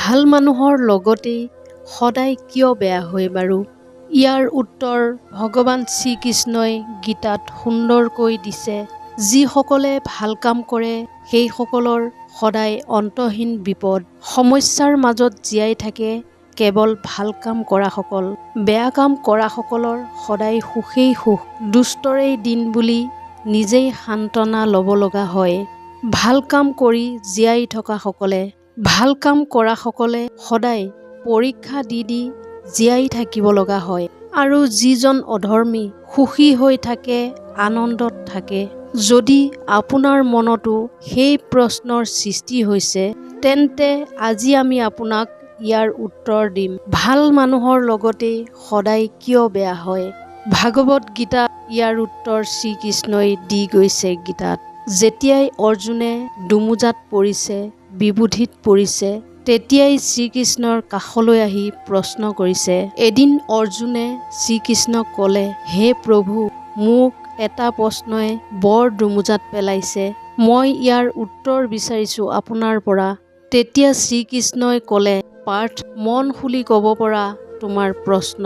ভাল মানুহৰ লগতেই সদায় কিয় বেয়া হয় বাৰু? ইয়াৰ উত্তৰ ভগৱান শ্ৰীকৃষ্ণই গীতাত সুন্দৰকৈ দিছে। যিসকলে ভাল কাম কৰে সেইসকলৰ সদায় অন্তহীন বিপদ। সমস্যাৰ মাজত জীয়াই থাকে কেৱল ভাল কাম কৰাসকল। বেয়া কাম কৰাসকলৰ সদায় সুখেই সুখ, দুষ্টৰেই দিন বুলি নিজেই সান্তনা ল'ব লগা হয়। ভাল কাম কৰি জীয়াই থকাসকলে, ভাল কাম কৰাসকলে সদায় পৰীক্ষা দি দি জীয়াই থাকিব লগা হয়। আৰু যিজন অধৰ্মী সুখী হৈ থাকে, আনন্দত থাকে। যদি আপোনাৰ মনতো সেই প্ৰশ্নৰ সৃষ্টি হৈছে, তেন্তে আজি আমি আপোনাক ইয়াৰ উত্তৰ দিম। ভাল মানুহৰ লগতে সদায় কিয় বেয়া হয়? ভাগৱত গীতাত ইয়াৰ উত্তৰ শ্ৰীকৃষ্ণই দি গৈছে গীতাত। যেতিয়াই অৰ্জুনে দুমোজাত পৰিছে, বিবুধিত পৰিছে, তেতিয়াই শ্ৰীকৃষ্ণৰ কাষলৈ আহি প্ৰশ্ন কৰিছে। এদিন অৰ্জুনে শ্ৰীকৃষ্ণক ক'লে, হে প্ৰভু, মোক এটা প্ৰশ্নই বৰ দুমোজাত পেলাইছে। মই ইয়াৰ উত্তৰ বিচাৰিছোঁ আপোনাৰ পৰা। তেতিয়া শ্ৰীকৃষ্ণই ক'লে, পাৰ্থ, মন খুলি ক'ব পৰা তোমাৰ প্ৰশ্ন।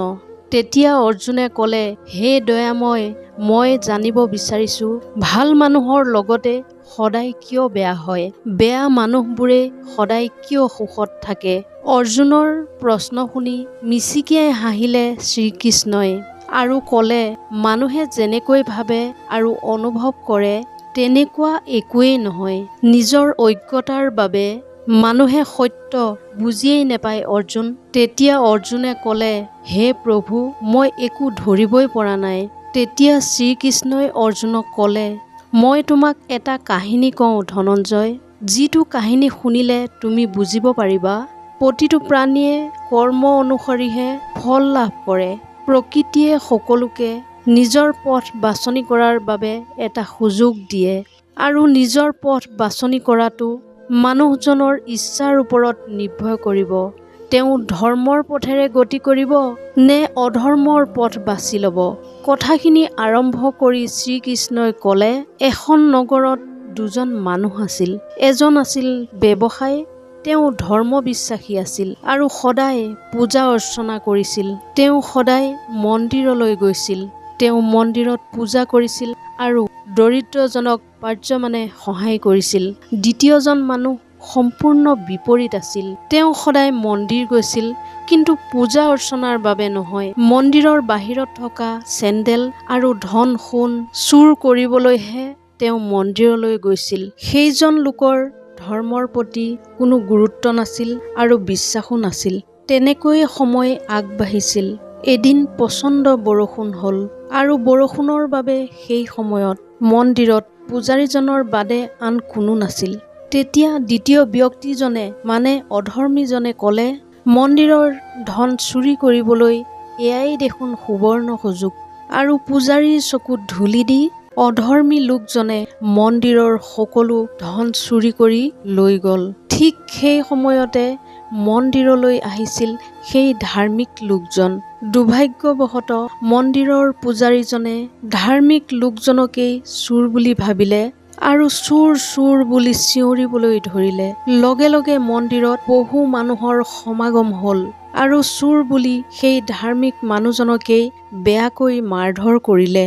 তেতিয়া অৰ্জুনে ক'লে, হে দয়াময়, মই জানিব বিচাৰিছোঁ ভাল মানুহৰ লগতে সদায় কিয় বেয়া হয়? বেয়া মানুহবোৰে সদায় কিয় সুখত থাকে? অৰ্জুনৰ প্ৰশ্ন শুনি মিচিকিয়াই হাঁহিলে শ্ৰীকৃষ্ণই আৰু ক'লে, মানুহে যেনেকৈ ভাবে আৰু অনুভৱ কৰে তেনেকুৱা একোৱেই নহয়। নিজৰ অজ্ঞতাৰ বাবে মানুহে সত্য বুজিয়েই নেপায় অৰ্জুন। তেতিয়া অৰ্জুনে ক'লে, হে প্ৰভু, মই একো ধৰিবই পৰা নাই। তেতিয়া শ্ৰীকৃষ্ণই অৰ্জুনক ক'লে, মই তোমাক এটা কাহিনী কওঁ ধনঞ্জয়, যিটো কাহিনী শুনিলে তুমি বুজিব পাৰিবা। প্ৰতিটো প্ৰাণীয়ে কৰ্ম অনুসৰিহে ফল লাভ কৰে। প্ৰকৃতিয়ে সকলোকে নিজৰ পথ বাছনি কৰাৰ বাবে এটা সুযোগ দিয়ে আৰু নিজৰ পথ বাছনি কৰাটো মানুহজনৰ ইচ্ছাৰ ওপৰত নিৰ্ভৰ কৰিব। তেওঁ ধৰ্মৰ পথেৰে গতি কৰিব নে অধৰ্মৰ পথ বাছি ল'ব। কথাখিনি আৰম্ভ কৰি শ্ৰীকৃষ্ণই ক'লে, এখন নগৰত দুজন মানুহ আছিল। এজন আছিল ব্যৱসায়ী, তেওঁ ধৰ্ম বিশ্বাসী আছিল আৰু সদায় পূজা অৰ্চনা কৰিছিল। তেওঁ সদায় মন্দিৰলৈ গৈছিল। তেওঁ মন্দিৰত পূজা কৰিছিল আৰু দৰিদ্ৰজনক পাৰ্যমানে সহায় কৰিছিল। দ্বিতীয়জন মানুহ সম্পূৰ্ণ বিপৰীত আছিল। তেওঁ সদায় মন্দিৰ গৈছিল, কিন্তু পূজা অৰ্চনাৰ বাবে নহয়। মন্দিৰৰ বাহিৰত থকা চেণ্ডেল আৰু ধন সোণ চুৰ কৰিবলৈহে তেওঁ মন্দিৰলৈ গৈছিল। সেইজন লোকৰ ধৰ্মৰ প্ৰতি কোনো গুৰুত্ব নাছিল আৰু বিশ্বাসো নাছিল। তেনেকৈ সময় আগবাঢ়িছিল। এদিন প্ৰচণ্ড বৰষুণ হ'ল আৰু বৰষুণৰ বাবে সেই সময়ত মন্দিৰত পূজাৰীজনৰ বাদে আন কোনো নাছিল। তেতিয়া দ্বিতীয় ব্যক্তিজনে মানে অধৰ্মীজনে ক'লে, মন্দিৰৰ ধন চুৰি কৰিবলৈ এয়াই দেখোন সুবৰ্ণ সুযোগ। আৰু পূজাৰীৰ চকুত ধূলি দি অধৰ্মী লোকজনে মন্দিৰৰ সকলো ধন চুৰি কৰি লৈ গ'ল। ঠিক সেই সময়তে মন্দিৰলৈ আহিছিল সেই ধাৰ্মিক লোকজন। দুৰ্ভাগ্যবশতঃ মন্দিৰৰ পূজাৰীজনে ধাৰ্মিক লোকজনকেই চোৰ বুলি ভাবিলে আৰু চোৰ চোৰ বুলি চিঞৰিবলৈ ধৰিলে। লগে লগে মন্দিৰত বহু মানুহৰ সমাগম হ'ল আৰু চোৰ বুলি সেই ধাৰ্মিক মানুহজনকেই বেয়াকৈ মাৰধৰ কৰিলে।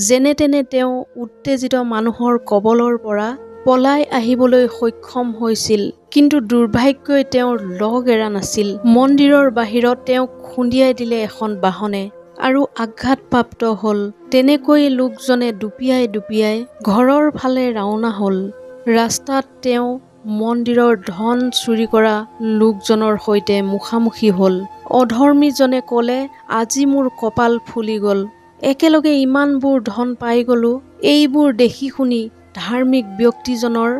যেনে তেনে তেওঁ উত্তেজিত মানুহৰ কবলৰ পৰা পলাই আহিবলৈ সক্ষম হৈছিল, কিন্তু দুৰ্ভাগ্যই তেওঁৰ লগ এৰা নাছিল। মন্দিৰৰ বাহিৰত তেওঁক খুন্দিয়াই দিলে এখন বাহনে আৰু আঘাতপ্ৰাপ্ত হ'ল। তেনেকৈ লোকজনে দুপিয়াই দুপিয়াই ঘৰৰ ফালে ৰাওনা হ'ল। ৰাস্তাত তেওঁ মন্দিৰৰ ধন চুৰি কৰা লোকজনৰ সৈতে মুখামুখি হ'ল। অধৰ্মীজনে ক'লে, আজি মোৰ কপাল ফুলি গ'ল, একেলগে ইমানবোৰ ধন পাই গ'লো। এইবোৰ দেখি শুনি ধাৰ্মিক ব্যক্তিজনৰ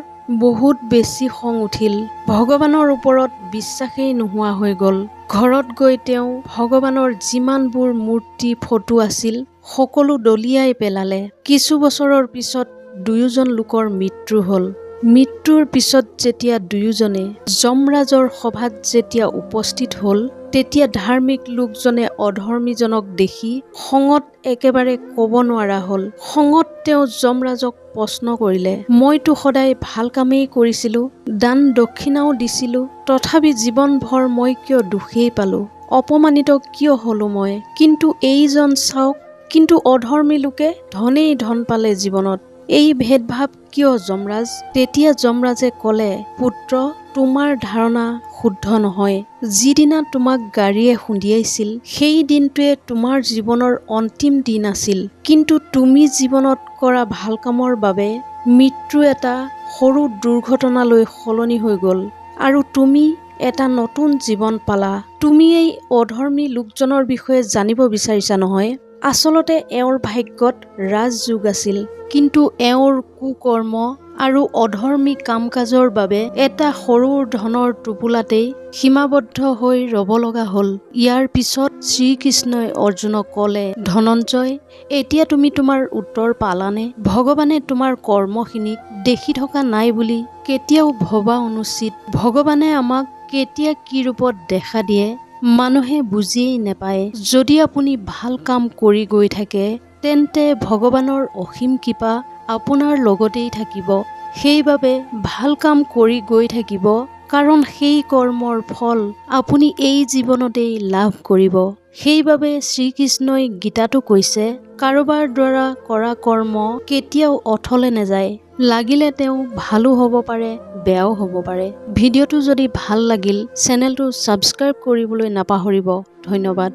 বহুত বেছি খং উঠিল। ভগৱানৰ ওপৰত বিশ্বাসেই নোহোৱা হৈ গ'ল। ঘৰত গৈ তেওঁ ভগৱানৰ যিমানবোৰ মূৰ্তি ফটো আছিল সকলো দলিয়াই পেলালে। কিছু বছৰৰ পিছত দুয়োজন লোকৰ মৃত্যু হ'ল। মৃত্যুৰ পিছত যেতিয়া দুয়োজনে যমৰাজৰ সভাত যেতিয়া উপস্থিত হ'ল, তেতিয়া ধাৰ্মিক লোকজনে অধৰ্মীজনক দেখি খঙত একেবাৰে ক'ব নোৱাৰা হ'ল। খঙত তেওঁ যমৰাজক প্ৰশ্ন কৰিলে, মইতো সদায় ভাল কামেই কৰিছিলোঁ, দান দক্ষিণাও দিছিলোঁ, তথাপি জীৱনভৰ মই কিয় দুখেই পালোঁ, অপমানিত কিয় হ'লোঁ মই? কিন্তু এইজন চাওক, কিন্তু অধৰ্মী লোকে ধনেই ধন পালে জীৱনত, এই ভেদভাৱ কিয় যমৰাজ? তেতিয়া যমৰাজে ক'লে, পুত্ৰ, তোমাৰ ধাৰণা শুদ্ধ নহয়। যিদিনা তোমাক গাড়ীয়ে খুন্দিয়াইছিল সেই দিনটোৱে তোমাৰ জীৱনৰ অন্তিম দিন আছিল, কিন্তু তুমি জীৱনত কৰা ভাল কামৰ বাবে মৃত্যু এটা সৰু দুৰ্ঘটনালৈ সলনি হৈ গ'ল আৰু তুমি এটা নতুন জীৱন পালা। তুমি এই অধৰ্মী লোকজনৰ বিষয়ে জানিব বিচাৰিছা নহয়? আচলতে এওঁৰ ভাগ্যত ৰাজযোগ আছিল, কিন্তু এওঁৰ কুকৰ্ম আৰু অধৰ্মী কাম কাজৰ বাবে এটা সৰু ধনৰ টোপোলাতেই সীমাবদ্ধ হৈ ৰ'ব লগা হ'ল। ইয়াৰ পিছত শ্ৰীকৃষ্ণই অৰ্জুনক ক'লে, ধনঞ্জয়, এতিয়া তুমি তোমাৰ উত্তৰ পালানে? ভগৱানে তোমাৰ কৰ্মখিনিক দেখি থকা নাই বুলি কেতিয়াও ভবা অনুচিত। ভগৱানে আমাক কেতিয়া কি ৰূপত দেখা দিয়ে মানুহে বুজিয়েই নেপায়। যদি আপুনি ভাল কাম কৰি গৈ থাকে তেন্তে ভগৱানৰ অসীম কৃপা আপোনাৰ লগতেই থাকিব। সেইবাবে ভাল কাম কৰি গৈ থাকিব, কাৰণ সেই কৰ্মৰ ফল আপুনি এই জীৱনতেই লাভ কৰিব। সেইবাবে শ্ৰীকৃষ্ণই গীতাতো কৈছে, কাৰোবাৰ দ্বাৰা কৰা কৰ্ম কেতিয়াও অথলে নাযায়। লাগিলে তেওঁ ভালো হ'ব পাৰে, বেয়াও হ'ব পাৰে। ভিডিঅ'টো যদি ভাল লাগিল চেনেলটো ছাবস্ক্ৰাইব কৰিবলৈ নাপাহৰিব। ধন্যবাদ।